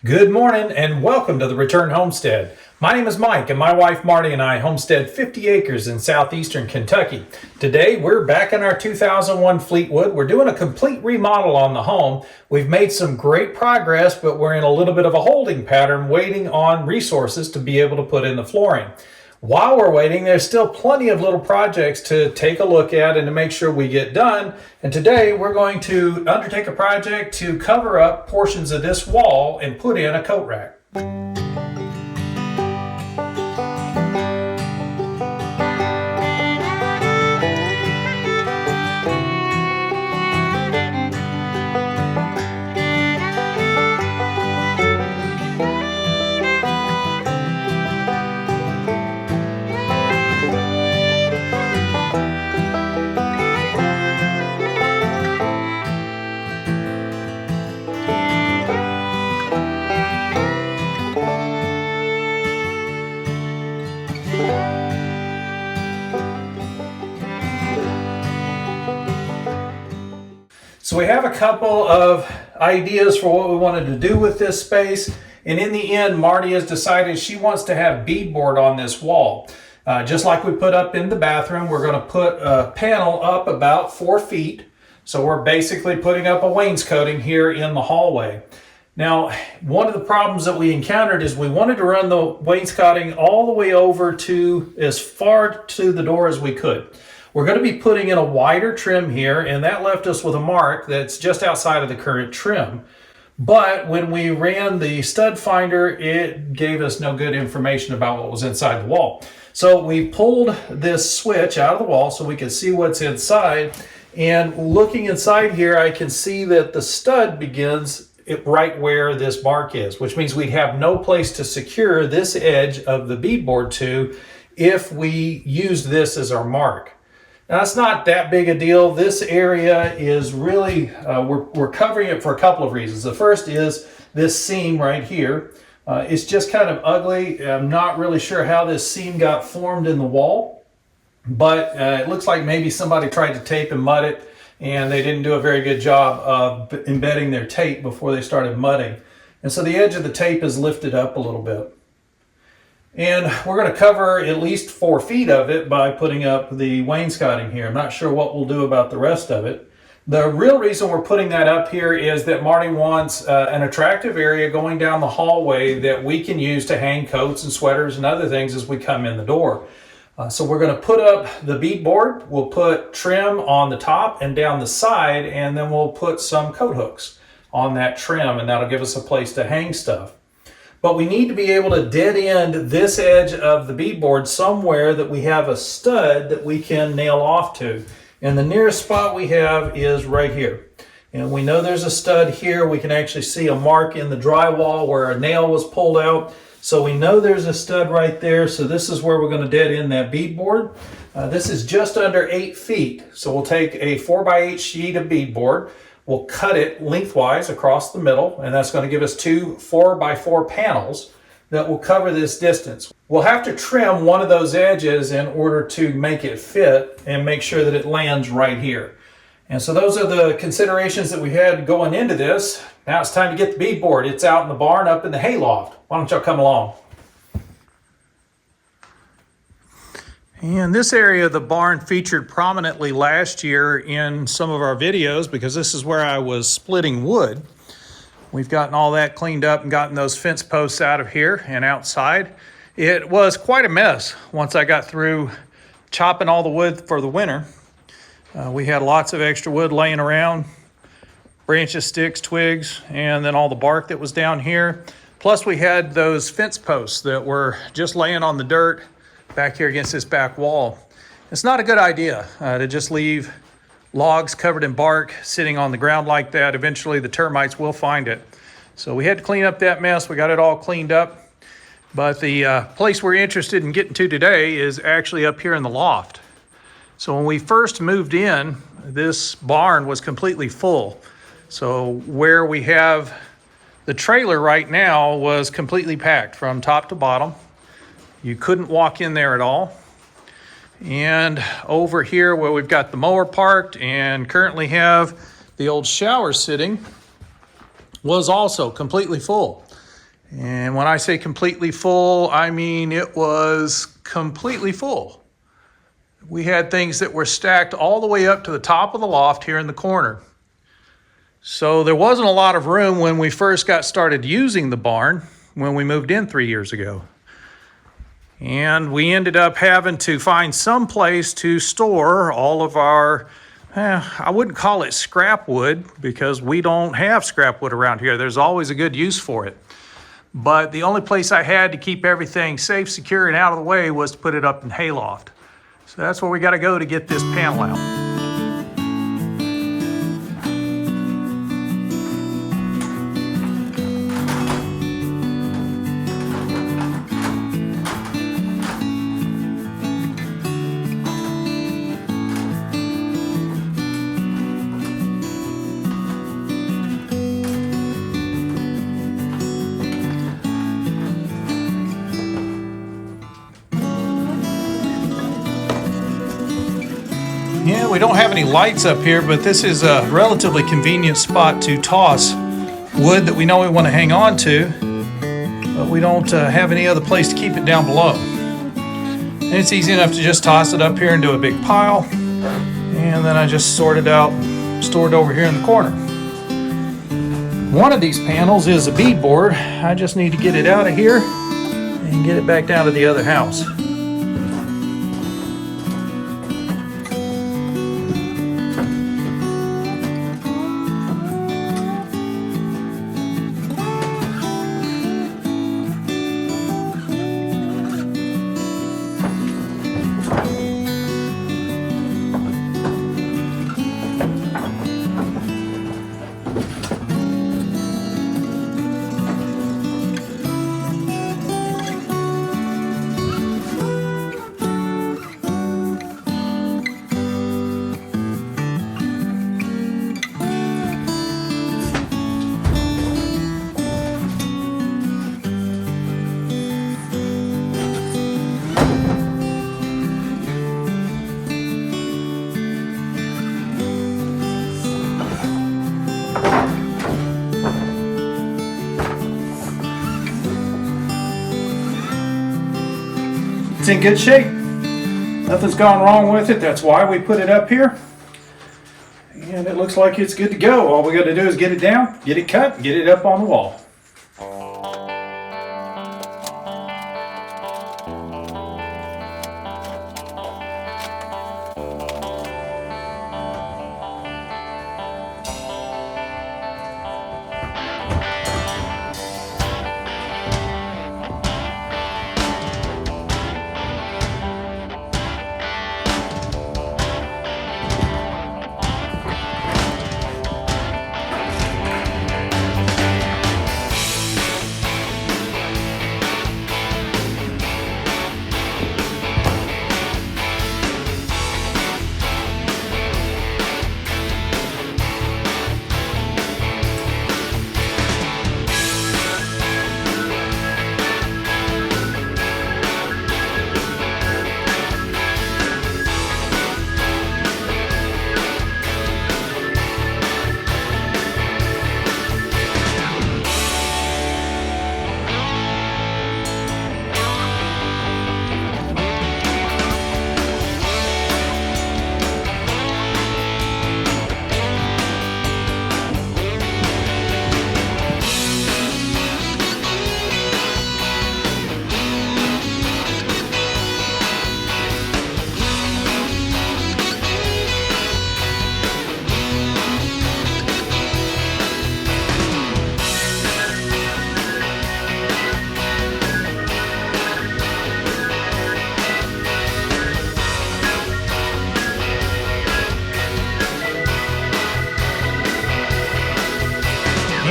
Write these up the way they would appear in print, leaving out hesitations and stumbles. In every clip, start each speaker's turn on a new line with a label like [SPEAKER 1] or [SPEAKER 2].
[SPEAKER 1] Good morning and welcome to the Return Homestead. My name is Mike and my wife Marty and I homestead 50 acres in southeastern Kentucky. Today we're back in our 2001 Fleetwood. We're doing a complete remodel on the home. We've made some great progress, but we're in a little bit of a holding pattern waiting on resources to be able to put in the flooring. While we're waiting, there's still plenty of little projects to take a look at and to make sure we get done. And today we're going to undertake a project to cover up portions of this wall and put in a coat rack. So we have a couple of ideas for what we wanted to do with this space. And in the end, Marty has decided she wants to have beadboard on this wall. Just like we put up in the bathroom, we're going to put a panel up about 4 feet. So we're basically putting up a wainscoting here in the hallway. Now, one of the problems that we encountered is we wanted to run the wainscoting all the way over to as far to the door as we could. We're going to be putting in a wider trim here, and that left us with a mark that's just outside of the current trim. But when we ran the stud finder, it gave us no good information about what was inside the wall. So we pulled this switch out of the wall so we could see what's inside. And looking inside here, I can see that the stud begins right where this mark is, which means we'd have no place to secure this edge of the beadboard to if we used this as our mark. Now, it's not that big a deal. This area is really, we're covering it for a couple of reasons. The first is this seam right here. It's just kind of ugly. I'm not really sure how this seam got formed in the wall, but it looks like maybe somebody tried to tape and mud it, and they didn't do a very good job of embedding their tape before they started mudding. And so the edge of the tape is lifted up a little bit. And we're going to cover at least 4 feet of it by putting up the wainscoting here. I'm not sure what we'll do about the rest of it. The real reason we're putting that up here is that Marty wants an attractive area going down the hallway that we can use to hang coats and sweaters and other things as we come in the door. So we're going to put up the beadboard. We'll put trim on the top and down the side, and then we'll put some coat hooks on that trim, and that'll give us a place to hang stuff. But we need to be able to dead end this edge of the beadboard somewhere that we have a stud that we can nail off to. And the nearest spot we have is right here. And we know there's a stud here. We can actually see a mark in the drywall where a nail was pulled out. So we know there's a stud right there. So this is where we're going to dead end that beadboard. This is just under 8 feet. So we'll take a 4x8 sheet of beadboard. We'll cut it lengthwise across the middle, and that's going to give us 2 4x4 panels that will cover this distance. We'll have to trim one of those edges in order to make it fit and make sure that it lands right here. And so those are the considerations that we had going into this. Now it's time to get the beadboard. It's out in the barn up in the hay loft. Why don't y'all come along? And this area of the barn featured prominently last year in some of our videos because this is where I was splitting wood. We've gotten all that cleaned up and gotten those fence posts out of here and outside. It was quite a mess once I got through chopping all the wood for the winter. We had lots of extra wood laying around, branches, sticks, twigs, and then all the bark that was down here. Plus we had those fence posts that were just laying on the dirt back here against this back wall. It's not a good idea to just leave logs covered in bark sitting on the ground like that. Eventually the termites will find it. So we had to clean up that mess. We got it all cleaned up. But the place we're interested in getting to today is actually up here in the loft. So when we first moved in, this barn was completely full. So where we have the trailer right now was completely packed from top to bottom. You couldn't walk in there at all. And over here where we've got the mower parked and currently have the old shower sitting was also completely full. And when I say completely full, I mean it was completely full. We had things that were stacked all the way up to the top of the loft here in the corner. So there wasn't a lot of room when we first got started using the barn when we moved in 3 years ago. And we ended up having to find some place to store all of our, I wouldn't call it scrap wood because we don't have scrap wood around here. There's always a good use for it. But the only place I had to keep everything safe, secure, and out of the way was to put it up in hayloft. So that's where we got to go to get this panel out. Yeah, we don't have any lights up here, but this is a relatively convenient spot to toss wood that we know we want to hang on to, but we don't have any other place to keep it down below. And it's easy enough to just toss it up here into a big pile, and then I just sort it out, stored over here in the corner. One of these panels is a beadboard. I just need to get it out of here and get it back down to the other house. It's in good shape. Nothing's gone wrong with it. That's why we put it up here. And it looks like it's good to go. All we got to do is get it down, get it cut, get it up on the wall.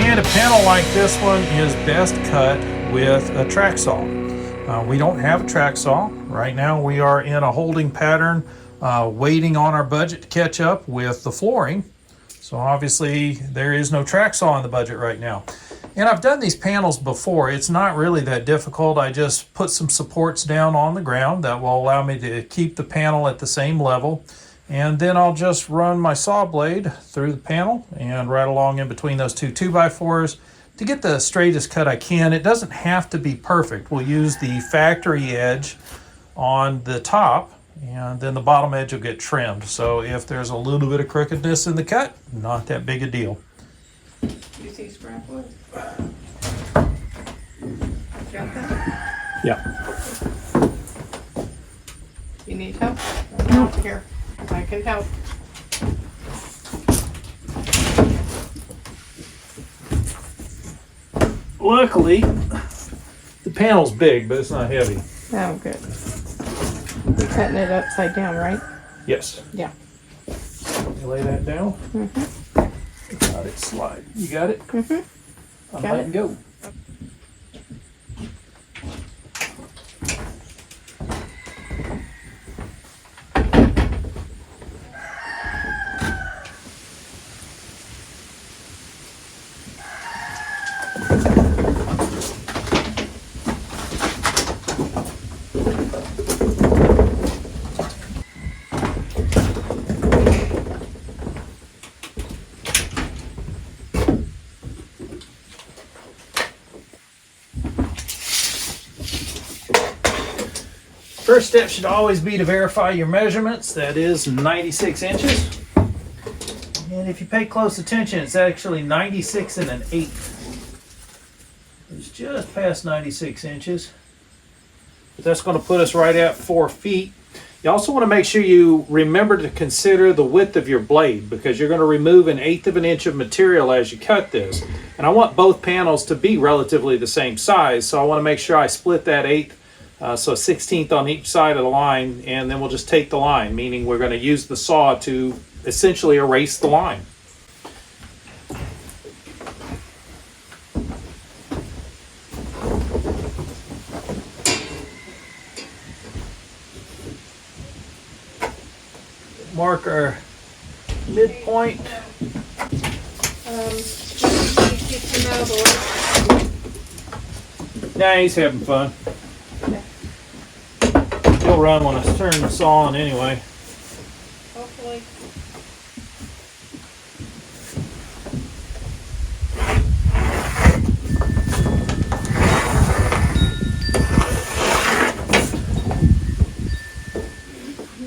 [SPEAKER 1] And a panel like this one is best cut with a track saw. We don't have a track saw. Right now we are in a holding pattern, waiting on our budget to catch up with the flooring. So obviously there is no track saw in the budget right now. And I've done these panels before. It's not really that difficult. I just put some supports down on the ground that will allow me to keep the panel at the same level. And then I'll just run my saw blade through the panel and right along in between those two 2x4s to get the straightest cut I can. It doesn't have to be perfect. We'll use the factory edge on the top, and then the bottom edge will get trimmed. So if there's a little bit of crookedness in the cut, not that big a deal.
[SPEAKER 2] You see scrap wood? Got that?
[SPEAKER 1] Yeah.
[SPEAKER 2] You need help? No. Here, I can help.
[SPEAKER 1] Luckily, the panel's big, but it's not heavy.
[SPEAKER 2] Oh, good. You're cutting it upside down, right?
[SPEAKER 1] Yes.
[SPEAKER 2] Yeah.
[SPEAKER 1] You lay that down.
[SPEAKER 2] Mm-hmm.
[SPEAKER 1] Let it slide. You got it?
[SPEAKER 2] Mm-hmm.
[SPEAKER 1] I'm
[SPEAKER 2] Got
[SPEAKER 1] letting
[SPEAKER 2] it.
[SPEAKER 1] go. First step should always be to verify your measurements. That is 96 inches. And if you pay close attention, it's actually 96 and an eighth. It's just past 96 inches. But that's going to put us right at 4 feet. You also want to make sure you remember to consider the width of your blade, because you're going to remove 1/8 of an inch of material as you cut this. And I want both panels to be relatively the same size, so I want to make sure I split that 1/8. So 1/16 on each side of the line, and then we'll just take the line, meaning we're going to use the saw to essentially erase the line. Mark our midpoint. Nah, he's having fun. He'll run when I turn the saw on anyway.
[SPEAKER 2] Hopefully.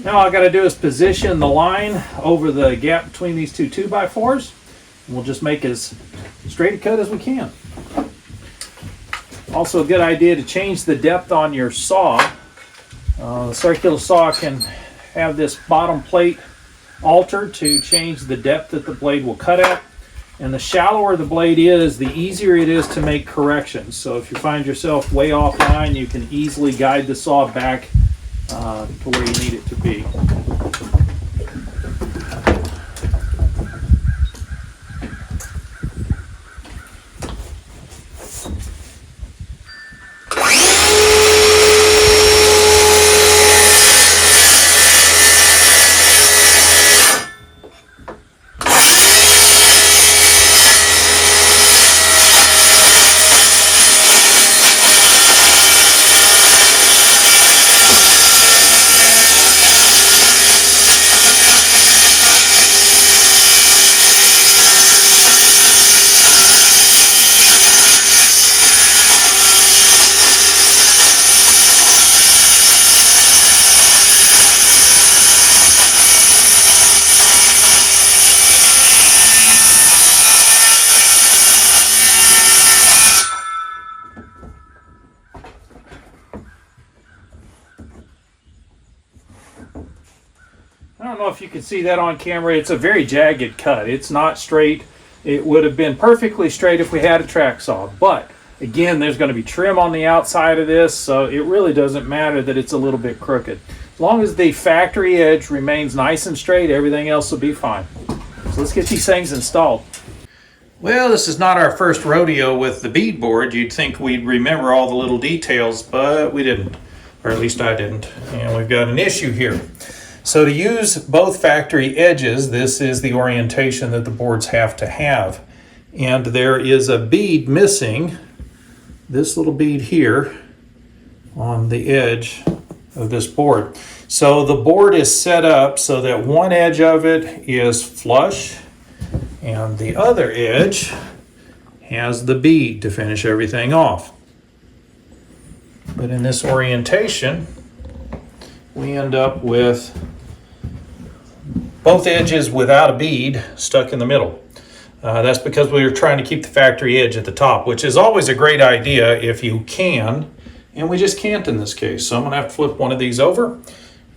[SPEAKER 1] Now all I got to do is position the line over the gap between these two 2x4s. And we'll just make as straight a cut as we can. Also a good idea to change the depth on your saw. The circular saw can have this bottom plate altered to change the depth that the blade will cut at. And the shallower the blade is, the easier it is to make corrections. So if you find yourself way off line, you can easily guide the saw back to where you need it to be. I don't know if you can see that on camera. It's a very jagged cut. It's not straight. It would have been perfectly straight if we had a track saw. But again, there's going to be trim on the outside of this, so it really doesn't matter that it's a little bit crooked. As long as the factory edge remains nice and straight, everything else will be fine. So let's get these things installed. Well, this is not our first rodeo with the beadboard. You'd think we'd remember all the little details, but we didn't. Or at least I didn't. And we've got an issue here. So to use both factory edges, this is the orientation that the boards have to have. And there is a bead missing, this little bead here on the edge of this board. So the board is set up so that one edge of it is flush and the other edge has the bead to finish everything off. But in this orientation, we end up with both edges without a bead stuck in the middle. That's because we were trying to keep the factory edge at the top, which is always a great idea if you can, and we just can't in this case. So I'm gonna have to flip one of these over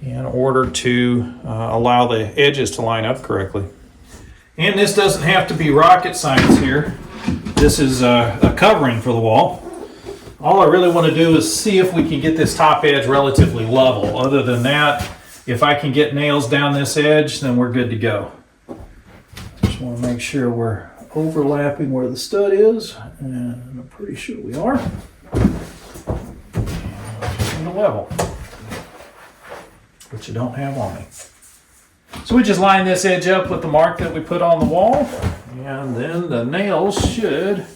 [SPEAKER 1] in order to allow the edges to line up correctly. And this doesn't have to be rocket science here. This is a covering for the wall. All I really want to do is see if we can get this top edge relatively level. Other than that, if I can get nails down this edge, then we're good to go. Just want to make sure we're overlapping where the stud is, and I'm pretty sure we are. And a level, which I don't have on me. So we just line this edge up with the mark that we put on the wall, and then the nails should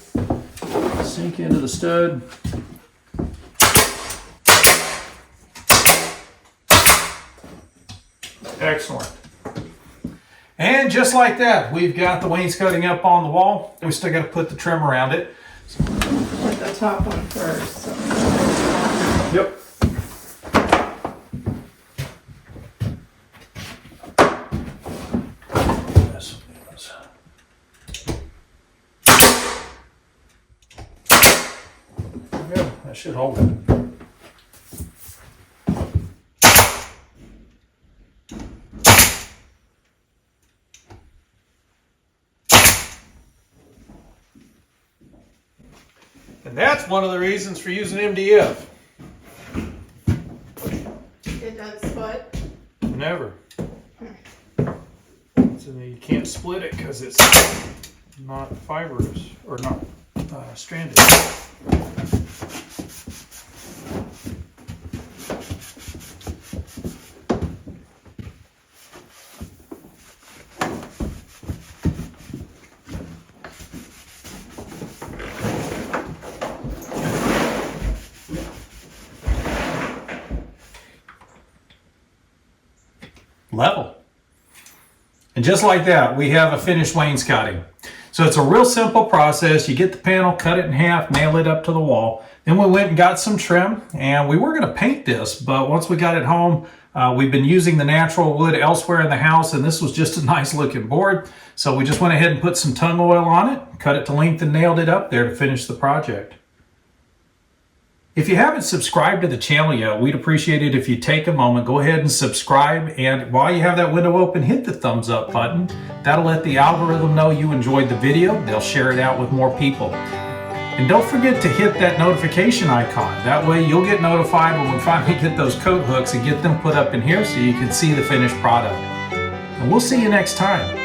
[SPEAKER 1] sink into the stud. Excellent. And just like that, we've got the wainscoting up on the wall. We still got to put the trim around it.
[SPEAKER 2] Put the top one first. So.
[SPEAKER 1] Yep. Yeah, that should hold it. And that's one of the reasons for using MDF.
[SPEAKER 2] It does what?
[SPEAKER 1] Never. So you can't split it because it's not fibrous or not stranded. Level. And just like that, we have a finished wainscoting. So it's a real simple process. You get the panel, cut it in half, nail it up to the wall. Then we went and got some trim, and we were going to paint this, but once we got it home, we've been using the natural wood elsewhere in the house, and this was just a nice looking board. So we just went ahead and put some tung oil on it, cut it to length, and nailed it up there to finish the project. If you haven't subscribed to the channel yet, we'd appreciate it if you take a moment, go ahead and subscribe, and while you have that window open, hit the thumbs up button. That'll let the algorithm know you enjoyed the video. They'll share it out with more people. And don't forget to hit that notification icon. That way you'll get notified when we finally get those coat hooks and get them put up in here so you can see the finished product. And we'll see you next time.